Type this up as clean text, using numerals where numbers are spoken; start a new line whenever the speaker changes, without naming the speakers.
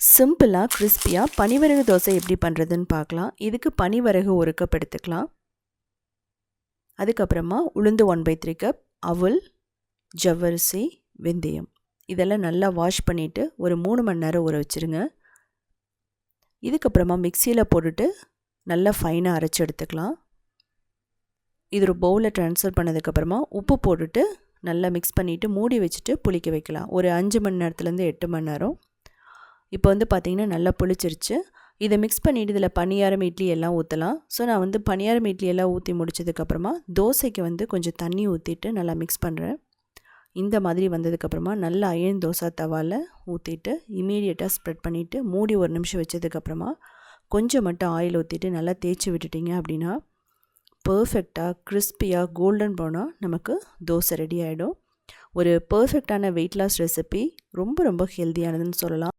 சிம்பிளாக கிறிஸ்பியாக பனிவரகு தோசை எப்படி பண்ணுறதுன்னு பார்க்கலாம். இதுக்கு பனிவரகு 1 கப் எடுத்துக்கலாம். அதுக்கப்புறமா உளுந்து 1/3 கப், அவல், ஜவ்வரிசி, வெந்தயம் இதெல்லாம் நல்லா வாஷ் பண்ணிவிட்டு ஒரு 3 மணி நேரம் ஊற வச்சுருங்க. இதுக்கப்புறமா மிக்சியில் போட்டுட்டு நல்லா ஃபைனாக அரைச்சி எடுத்துக்கலாம். இது ஒரு பவுலில் ட்ரான்ஸ்ஃபர் பண்ணதுக்கப்புறமா உப்பு போட்டுட்டு நல்லா மிக்ஸ் பண்ணிவிட்டு மூடி வச்சுட்டு புளிக்க வைக்கலாம். ஒரு 5 மணி நேரத்துலேருந்து 8 மணி நேரம். இப்போ வந்து பார்த்திங்கன்னா நல்லா புளிச்சிருச்சு. இதை மிக்ஸ் பண்ணிவிட்டு இதில் பணியாரம், இட்லி எல்லாம் ஊற்றலாம். ஸோ நான் வந்து பணியாரம், இட்லி எல்லாம் ஊற்றி முடிச்சதுக்கப்புறமா தோசைக்கு வந்து கொஞ்சம் தண்ணி ஊற்றிட்டு நல்லா மிக்ஸ் பண்ணுறேன். இந்த மாதிரி வந்ததுக்கப்புறமா நல்லா அயன் தோசை தவாவில் ஊற்றிட்டு இமீடியட்டாக ஸ்ப்ரெட் பண்ணிவிட்டு மூடி 1 நிமிஷம் வச்சதுக்கப்புறமா கொஞ்சம் மட்டும் ஆயில் ஊற்றிட்டு நல்லா தேய்ச்சி விட்டுட்டிங்க அப்படின்னா பர்ஃபெக்டாக கிறிஸ்பியாக கோல்டன் ப்ரௌனாக நமக்கு தோசை ரெடி ஆகிடும். ஒரு பர்ஃபெக்டான வெயிட் லாஸ் ரெசிபி, ரொம்ப ரொம்ப ஹெல்த்தியானதுன்னு சொல்லலாம்.